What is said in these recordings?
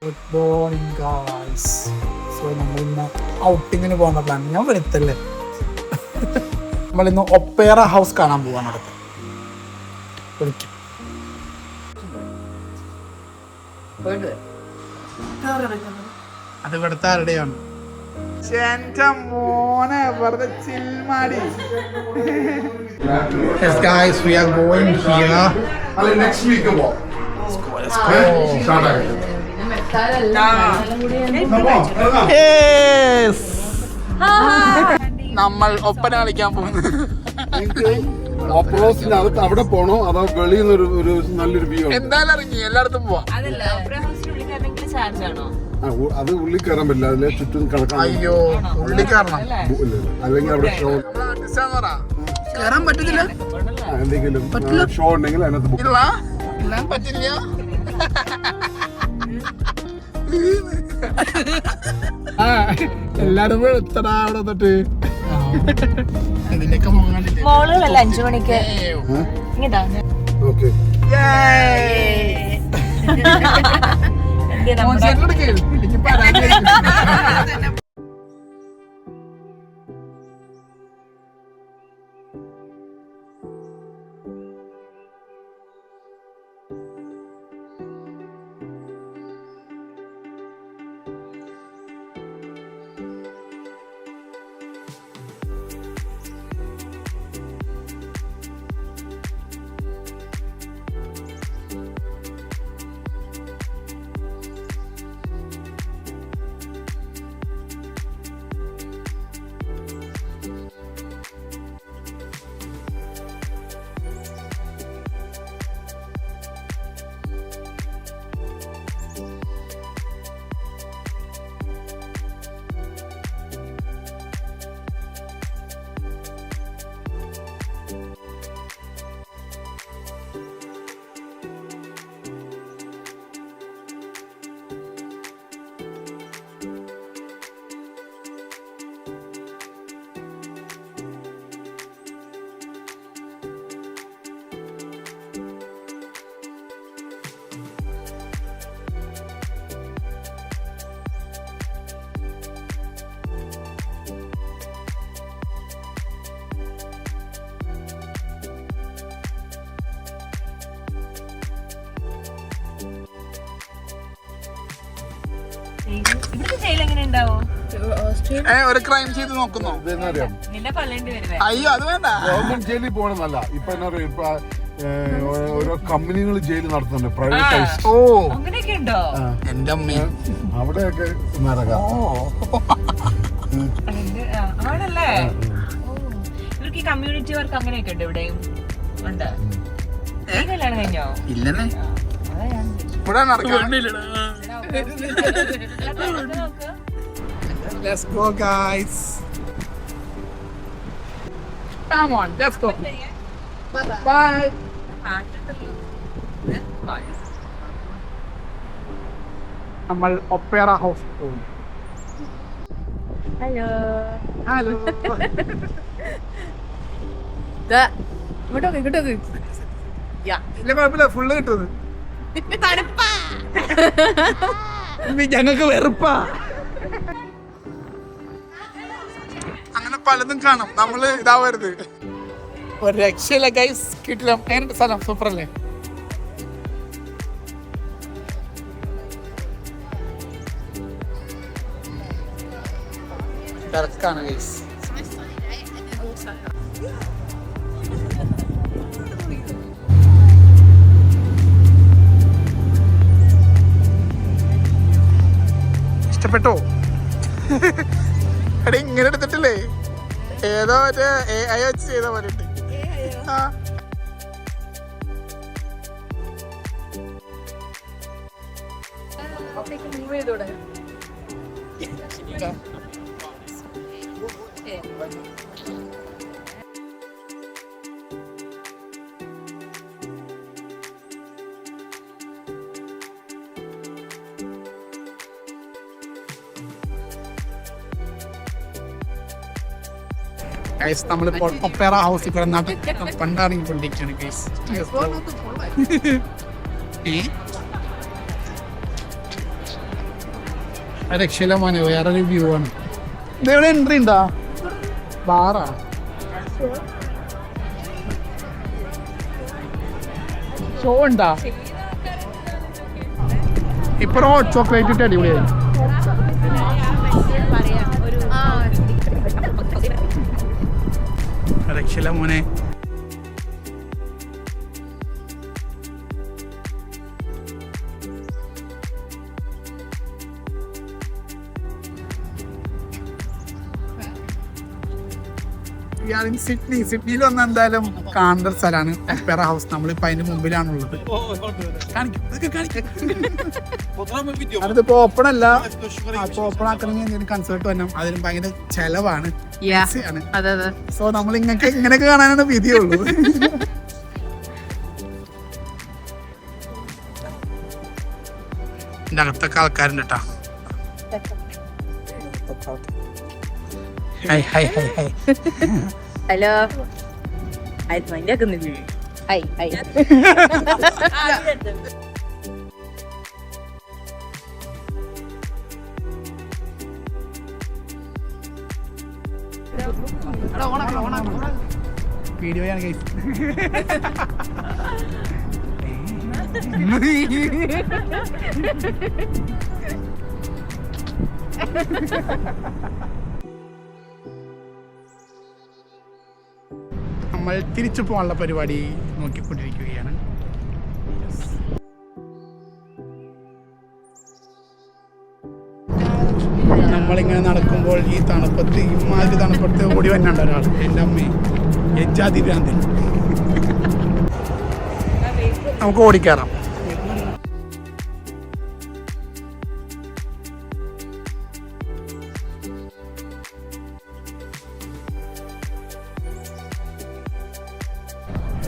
Good morning guys. So നമ്മളിന്ന് ഔട്ടിങ്ങിന് പോകുന്ന plan. ഞാൻ വരുത്തല്ലേ. നമ്മളിന്ന് ഒപ്പേറ ഹൗസ് കാണാൻ പോവാണ്. അടുത്ത് വിളിക്കും. അത് ഇവിടുത്തെ ആരുടെയാണ്? മോനെ വെറുതെ ചിൽമാടി. Yes guys, we are going here. Next week about. Let's go. Yes. നമ്മൾ ഒപ്പന കളിക്കാൻ പോകുന്നു. ഓപ്പറേഷനകത്ത് അവിടെ പോണോ അതോ വെളിയിൽ നിന്ന് ഒരു നല്ലൊരു വ്യൂ? എന്തായാലും ഇറങ്ങി എല്ലായിടത്തും പോവാം. അത് ഉള്ളിൽ കയറാൻ പറ്റില്ല, അതിലെ ചുറ്റും കിടക്കാൻ. അയ്യോ, ഉള്ളിൽ കയറണം. അല്ലെങ്കിൽ അവിടെ ഷോ കയറാൻ പറ്റില്ല. എന്തെങ്കിലും ഷോ ഉണ്ടെങ്കിൽ അതിനകത്ത് ബുക്ക് പറ്റില്ല. എല്ലാരും എത്തടാ അവിടെ തൊട്ട്. ഇതിന്റെയൊക്കെ മോളുകളല്ല 5 മണിക്ക് ഇങ്ങോട്ടാ. ഓക്കെ ഒരു ക്രൈം ചെയ്ത് നോക്കുന്നോ? അയ്യോ അത് വേണ്ട. ഗവൺമെന്റ് ജയിലിൽ പോകണമെന്നല്ല, ഇപ്പൊ എന്നാ പറയാ, ഇപ്പൊ ഓരോ കമ്പനികൾ ജയിൽ നടത്തുന്നുണ്ട്, പ്രൈവറ്റൈസ്. ഓ അങ്ങനെയൊക്കെ ഉണ്ടോ? എന്റെ അമ്മ അവിടെയൊക്കെ നടക്കാം. ആണല്ലേ. ഇവർക്ക് കമ്മ്യൂണിറ്റി വർക്ക് അങ്ങനെയൊക്കെ ഉണ്ട് ഇവിടെയും ഉണ്ട്. കല്യാണം കഴിഞ്ഞോ? ഇല്ലെന്നേ, ഇവിടെ നടക്കാൻ. Let's go guys. Come on, let's go. Bye. നമ്മൾ ഒപ്പേറ ഹൗസ് പോകും. Hello hello. ഇങ്ങോട്ടോക്ക്. ഇല്ല കുഴപ്പമില്ല, ഫുള്ള് കിട്ടുന്നത്. ഞങ്ങൾക്ക് വെറുപ്പാ. അങ്ങനെ പലതും കാണും. നമ്മള് ഇതാവരുത്. ഒരു രക്ഷയില്ല ഗൈസ്. കിട്ടില്ല. എങ്ങനെയുണ്ട് സ്ഥലം? സൂപ്പർ അല്ലേ? തിരക്കാണ് ഗൈസ്. ഇഷ്ടപ്പെട്ടോ? എടാ ഇങ്ങനെ എടുത്തിട്ടില്ലേ, ഏതോ മറ്റേ AI വെച്ച് ചെയ്ത പോലെ ഉണ്ട്. ഗൈസ് നമ്മളിപ്പോൾ ഒപ്പേറ ഹൗസിൽ കിടന്നാട്ട് പണ്ടാറിക്കൊണ്ടിരിക്കുകയാണ് ഗൈസ്. രക്ഷയില്ല മോനെ, വേറൊരു വ്യൂ ആണ്. ഇതെവിടെ എൻട്രി ഉണ്ടോ? ബാറാ? ഷോ ഉണ്ടാ? ഇപ്പൊ ചോക്ലേറ്റ് ഇട്ട് അടിപൊളിയായി. രക്ഷയില്ല മോനെ. സിഡ്നിയിൽ വന്ന എന്തായാലും കാണേണ്ട ഒരു സ്ഥലമാണ് ഒപ്പേറ ഹൗസ്. നമ്മളിപ്പോ അതിന്റെ മുമ്പിലാണുള്ളത്. അതിപ്പോ ഓപ്പൺ അല്ല, അപ്പൊ ഓപ്പൺ ആക്കണമെങ്കിൽ എന്തെങ്കിലും കൺസേർട്ട് വരണം, അതിന് ഭയങ്കര ചെലവാണ്. സോ നമ്മൾ ഇങ്ങനെയൊക്കെ കാണാനാണ് വിധിയുള്ളൂ. എന്റെ അകത്തൊക്കെ ആൾക്കാരുണ്ട് കേട്ടോ. ഹലോ, മൈൻഡാക്കുന്നില്ലേ? വീഡിയോയാണ് നമ്മൾ തിരിച്ചു പോകാനുള്ള പരിപാടി നോക്കിക്കൊണ്ടിരിക്കുകയാണ്. നമ്മളിങ്ങനെ നടക്കുമ്പോൾ ഈ തണുപ്പത്ത്, ഇമാതിരി തണുപ്പത്ത് ഓടി വന്നുണ്ട് ഒരാൾ. എൻ്റെ അമ്മേ, എജാതി ഭ്രാന്തി. നമുക്ക് ഓടിക്കയറാം.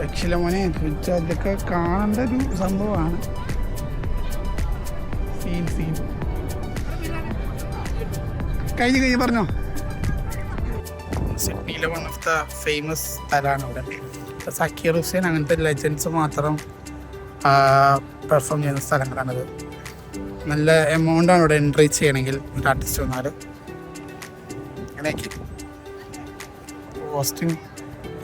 രക്ഷയില്ല മോനെ, ഇതൊക്കെ കാണേണ്ട ഒരു സംഭവമാണ്. സീൻ കഴിഞ്ഞ് പറഞ്ഞോ. സിഡ്നിയിലെ വൺ ഓഫ് ദ ഫേമസ് സ്ഥലമാണ് ഇവിടെ. സക്കീർ ഹുസൈൻ അങ്ങനത്തെ ലെജൻഡ്സ് മാത്രം പെർഫോം ചെയ്യുന്ന സ്ഥലങ്ങളാണിത്. നല്ല എമൗണ്ടാണ് ഇവിടെ എൻട്രി ചെയ്യണമെങ്കിൽ ഒരു ആർട്ടിസ്റ്റ് വന്നാൽ. അങ്ങനെയൊക്കെ പോസ്റ്റിങ്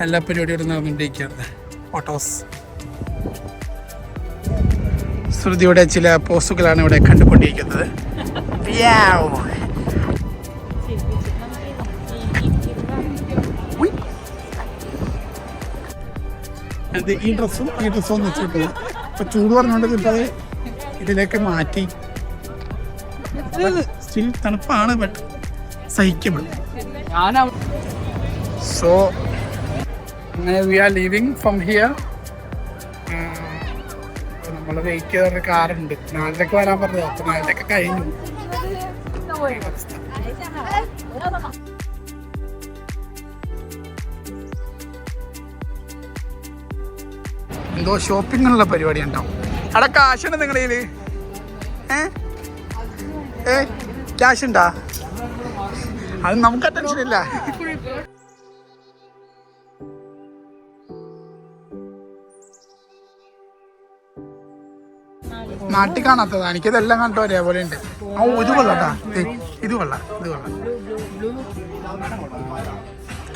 എല്ലാ പരിപാടികളും നടന്നുകൊണ്ടിരിക്കുകയാണ്. ഫോട്ടോസ്, ശ്രുതിയുടെ ചില പോസ്റ്റുകളാണ് ഇവിടെ കണ്ടുകൊണ്ടിരിക്കുന്നത്. ഈ ഡ്രസ്സും ഒന്ന് വെച്ചിട്ട് ഇപ്പൊ ചൂട് പറഞ്ഞുകൊണ്ട് കിട്ടാതെ ഇതിലേക്ക് മാറ്റി. സ്റ്റിൽ തണുപ്പാണ്, ബട്ട് സഹിക്കബിൾ. So we are leaving from here. നമ്മൾ വെയിറ്റ് ചെയ്തൊരു കാറുണ്ട്, 4:00 വരാൻ പറഞ്ഞത്. അപ്പൊ 4:00 കഴിഞ്ഞു. എന്തോ ഷോപ്പിങ്ങിനുള്ള പരിപാടി ഉണ്ടാവും. അവിടെ കാശുണ്ട് നിങ്ങളുടെ കയ്യില്? ക്യാഷ് ഉണ്ടാ? അത് നമുക്ക് അറ്റൻഷൻ ഇല്ല. നാട്ടിൽ കാണാത്തതാ, എനിക്കിതെല്ലാം കണ്ടോ ഒരേപോലെ ഉണ്ട്. ഇത് കൊള്ളാട്ടാ, ഇത് കൊള്ളാം.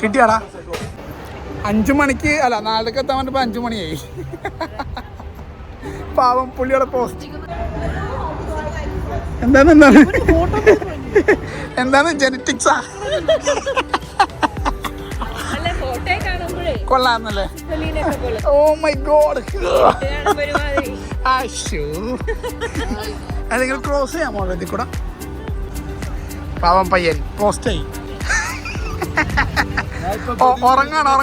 കിട്ടിയാടാ? 5 മണിക്ക് അല്ല, 4:00 എത്താൻ വേണ്ടി 5 മണിയായി. പാവം പുള്ളിയുടെ പോസ്റ്റ്. എന്താണ് ജെനറ്റിക്സാ? കൊള്ളാന്നല്ലേ? ഓ മൈ ഗോഡ്, നിങ്ങൾ ക്രോസ് ചെയ്യാമോ ഇതിൽ കൂടെ? പാവം പയ്യൻ പോസ്റ്റായി. ഉറങ്ങാണോ?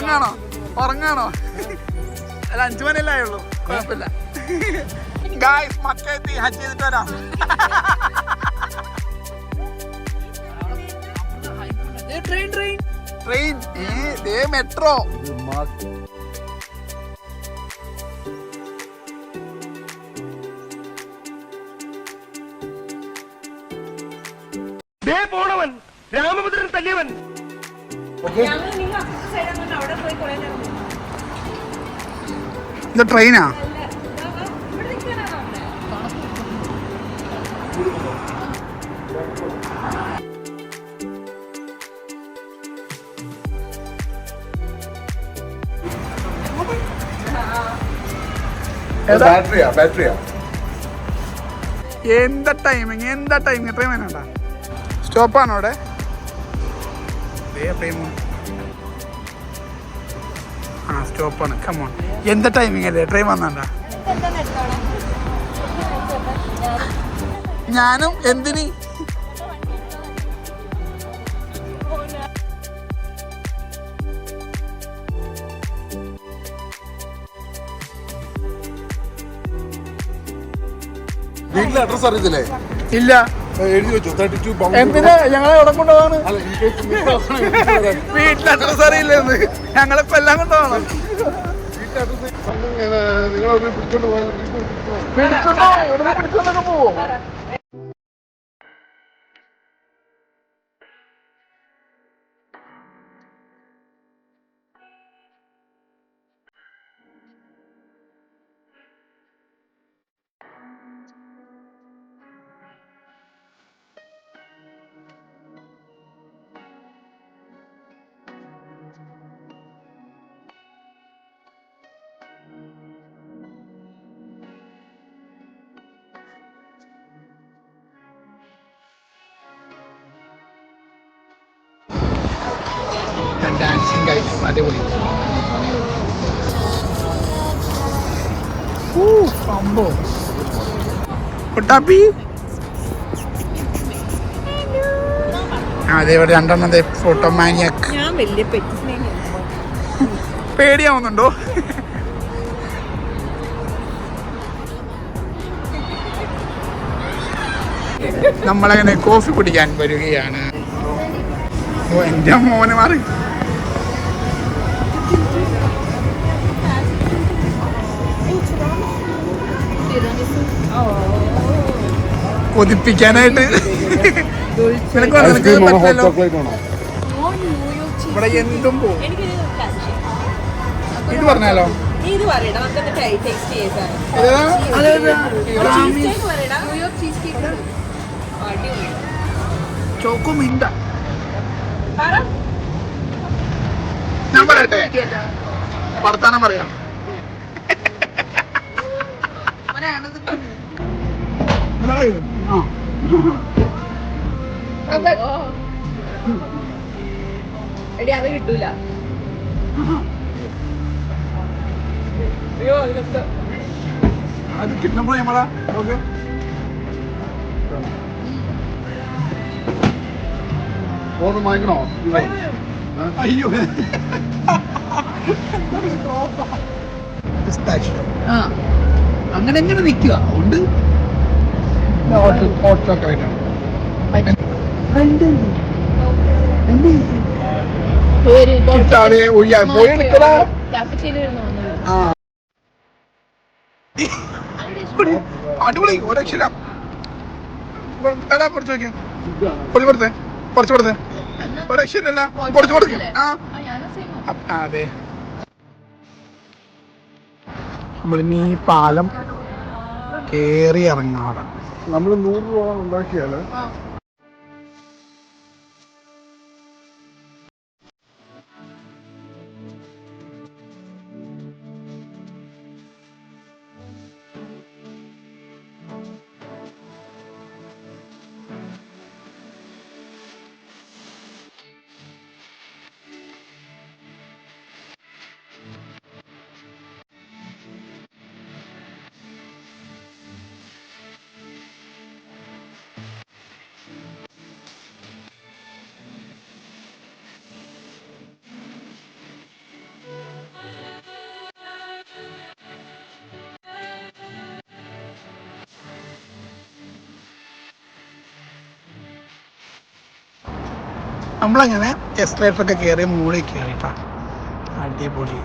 അല്ല, 5 മണിയല്ലേ ആയുള്ളൂ, കുഴപ്പമില്ല. ഗായ്സ്, മക്ക എത്തി, ഹജ്ജ് ചെയ്തിട്ട് വരാം. Train metro. പോണവൻ രാമഭദ്രൻ തല്ലിയവൻ. ഇത് ട്രെയിനാ? ബാറ്ററിയാ എന്താ ടൈമിങ് എത്രയും വേണ്ട. സ്റ്റോപ്പാണോ അവിടെ? ആ സ്റ്റോപ്പാണ്. കമോൺ, എന്താ ടൈമിങ് അല്ലേ? ട്രെയിൻ വന്നണ്ട. ഞാനും എന്തിന് വീട്ടിലെ അഡ്രസ് അറിയത്തില്ലേ? ഇല്ല. എഴുതി വെച്ചു 32 എന്തിനാ ഞങ്ങളെ എവിടെ കൊണ്ടുപോകാണ്? വീട്ടിലെ അഡ്രസ് അറിയില്ലെന്ന്. ഞങ്ങളിപ്പോ എല്ലാം കൊണ്ടുപോകണം. നിങ്ങളൊന്ന് പിടിച്ചോണ്ട് പിടിച്ചോണ്ടൊക്കെ പോവോ? ഡാൻസിങ് കഴിക്കും, അടിപൊളി സംഭവം. കുട്ടാപ്പി അതേപോലെ രണ്ടെണ്ണം ഫോട്ടോ മാനിയാക്ക്. ഞാൻ വലിയ പേടിയാവുന്നുണ്ടോ? നമ്മളങ്ങനെ കോഫി കുടിക്കാൻ വരികയാണ്. ഓ എൻ്റെ മോനെ മാറി. കൊതിപ്പിക്കാനായിട്ട് ഇവിടെ എന്തും പോകും. ഇത് പറഞ്ഞാലോ? ചോക്കോ മിണ്ട. ഞാൻ പറയട്ടെ, വർത്താനം പറയാം. എടി അത് കിട്ടൂല. അത് കിട്ടുമ്പോ നമ്മളാ ഓക്കെ. വാങ്ങിക്കണോ? അയ്യോ അങ്ങനെ എങ്ങനെ നിൽക്കുക ഉണ്ട്. അടിപൊളി ഒരക്ഷരം. കുറച്ച് നോക്കിയാ കുറച്ച് കൊടുത്തേ ഒരക്ഷരല്ല കുറച്ച് കൊടുക്കും. അതെ, നമ്മളിനി ഈ പാലം കേറി ഇറങ്ങാതെ നമ്മൾ 100 രൂപ ഉണ്ടാക്കിയാല് നമ്മളങ്ങനെ എസ്കലേറ്റർ ഒക്കെ കയറി മുകളിൽ കയറിട്ടാ. അടിപൊളി.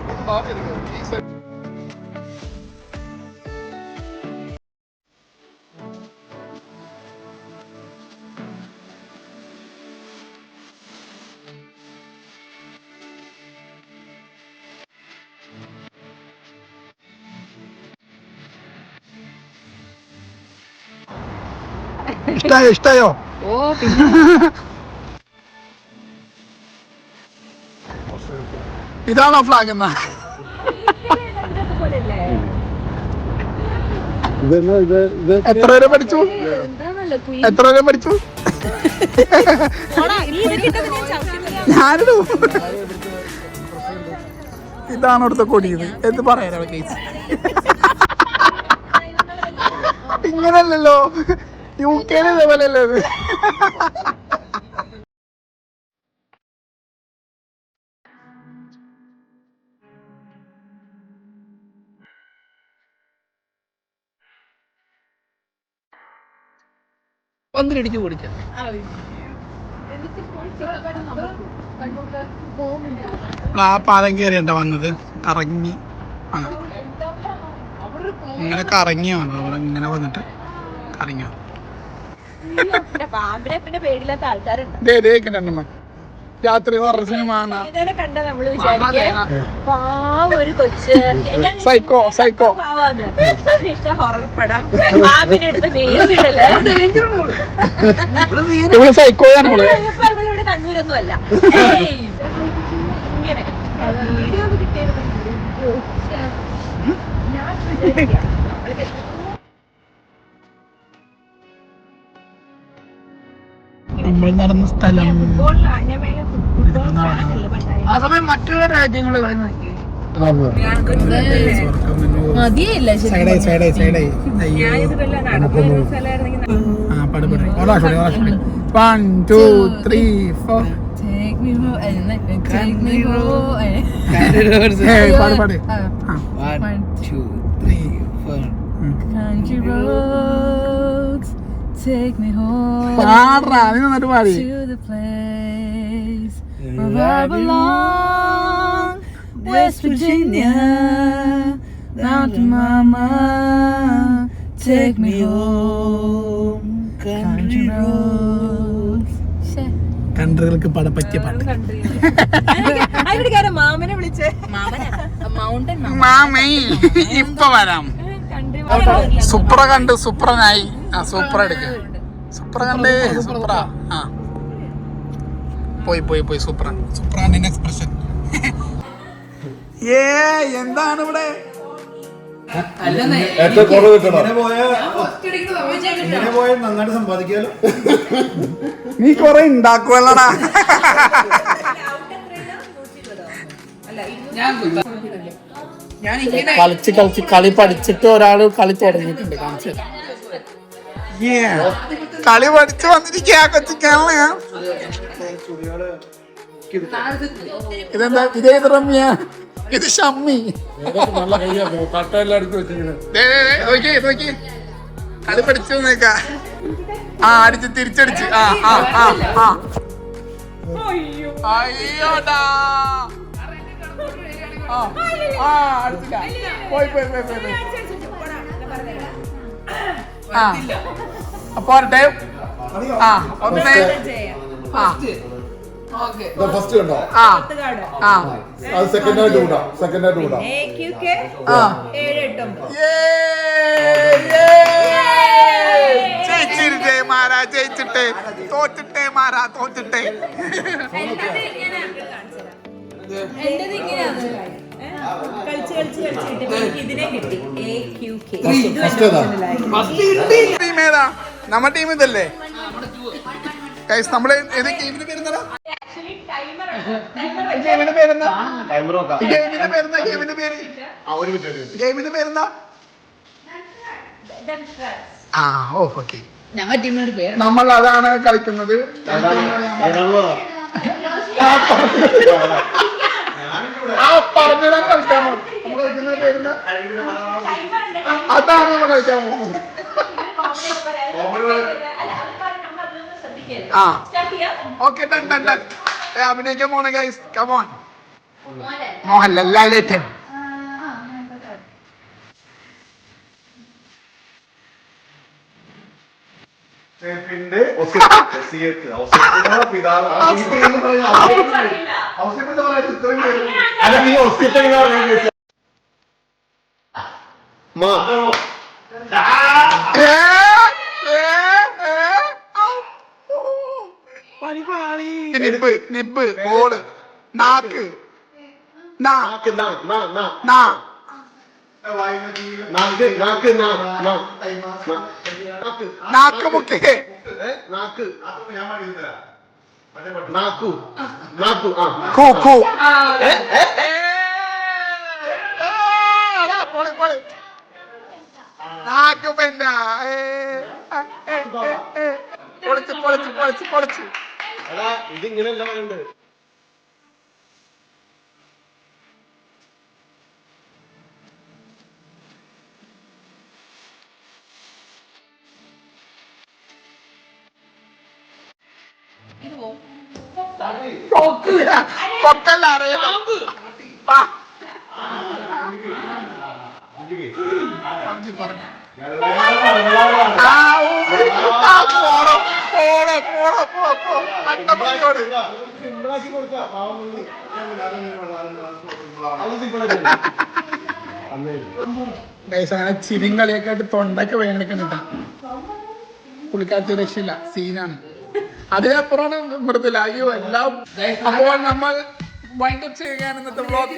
ഇഷ്ടായോ ഓ പിന്നെ ഇതാണോ ഫ്ലാഗ് എന്നാ എത്ര വരെ പഠിച്ചു എത്ര വരെ പഠിച്ചു ഞാനിടും ഇതാണ് അവിടുത്തെ കൊടിയത് എന്ത് പറയാനാ കേസ് ഇങ്ങനല്ലല്ലോ UK ഇതേപോലെയല്ലേ ഇത് ഒന്നിലിടിച്ചു പൊടിച്ച ആ പാലം കയറിയണ്ട വന്നത് കറങ്ങി ഇങ്ങനെ കറങ്ങിയ വന്നത് അവിടെ ഇങ്ങനെ വന്നിട്ട് കറങ്ങിയ പാമ്പിനെ പേടില്ലാത്ത ആൾക്കാരുണ്ട് രാത്രി ഹൊറർ സിനിമ കണ്ട നമ്മള് ഒരു കൊച്ച് സൈക്കോ സൈക്കോ ഹൊറർ പടം പാമ്പിനെ എടുത്ത് നേരിടല്ലേ ഇവിടെ സൈക്കോയാണ് നമ്മള് ഇവിടെ കണ്ണൂരൊന്നും അല്ല ഇങ്ങനെ വീഡിയോ കിട്ടിയത് നമ്മൾ നടന്ന സ്ഥലം ആ സമയം മറ്റുള്ള രാജ്യങ്ങൾ മതിയല്ല One, two, three, four. Take me home. Take me home. പാട്. 1, 2, 3, 4. Country roads, take me home പാടാ നീ നന്നായിട്ട് പാടി to the place where I belong, West Virginia, Mountain Mama, take me home, country roads. കൺട്രികൾക്ക് പാടാൻ പറ്റിയ പാട്ട് മാമനെ വിളിച്ചേ മൗണ്ടൻ മാമേ ഇപ്പൊ വരാം സുപ്ര കണ്ട് സുപ്രനായി ആ സൂപ്ര എടുക്ക സുപ്ര കണ്ട് സുപ്ര ആ പോയി സുപ്ര സുപ്രാന്റെ എക്സ്പ്രഷൻ ഏ എന്താണ് ഇവിടെ നന്നായിട്ട് സമ്പാദിക്കാലോ നീ കൊറേ ഉണ്ടാക്കുവല്ലടാ കളിച്ച് കളി പഠിച്ചിട്ട് ഒരാള് കളി തുടങ്ങിയിട്ടുണ്ട് കാണിച്ചു കളി പഠിച്ചു വന്നിരിക്കാ കൊച്ചിക്കാണ ഇതെന്താ ഇതേത് റമ്യ ഇത് ഷമ്മി നല്ല കൈയാ കട്ടയെല്ലാം എടുത്ത് വെച്ചിങ്ങനെ നോക്കി കളി പഠിച്ചു വന്നേക്കാ ആ അടിച്ച് തിരിച്ചടിച്ച് അയ്യോടാ അടിച്ചില്ല പോയി പോരട്ടെ ഒന്ന് ഫസ്റ്റ് കണ്ടോ അത് സെക്കൻഡായിട്ട് വിടാം ജയിച്ചിട്ടേ മാറാ ജയിച്ചിട്ടേ തോറ്റിട്ടേ മാറാ തോറ്റിട്ടേ ടീം ഏതാ നമ്മുടെ ടീം ഇതല്ലേ നമ്മള് ഏത് ഗെയിമിന്റെ പേരെന്താ ഗെയിമിന്റെ പേരെന്താ ആ ഓക്കെ ഞങ്ങളുടെ ടീമിനൊരു പേര് നമ്മൾ അതാണ് കളിക്കുന്നത് പറഞ്ഞിടാൻ കളിക്കാൻ നമ്മൾ കളിക്കുന്ന പേരെന്താ അതാണ് നമ്മൾ കളിക്കാൻ പോകുന്നത് ആ ഓക്കെ ഡൺ അഭിനയിക്കാൻ പോണേ ഗൈസ് കമോൺ മോഹൻലാൽ ലാലേട്ടൻ നിബ് നിബ് ബോള് നാക്ക് നാ നാ നാക്ക് മുക്കേ കൂ കൂ നാക്ക് പിന്നെ പൊളിച്ച് പൊളിച്ച് പൊളിച്ച് പൊളിച്ച് ഇതിങ്ങനെയല്ല വേണ്ടത്. കൊക്കല്ല അറിയാം അങ്ങനെ ചിരിങ്കളിയൊക്കെ ആയിട്ട് തൊണ്ടൊക്കെ വേദനിക്കുന്നുണ്ട്. പുള്ളിക്കാരത്തി രക്ഷയില്ല, സീനാണ്. അതിനപ്പുറമാണ് മൃദുല. അയ്യോ എല്ലാം. അപ്പോൾ നമ്മൾ വൈൻഡപ്പ് ചെയ്യുകയാണ് ഇന്നത്തെ വ്ളോഗ്.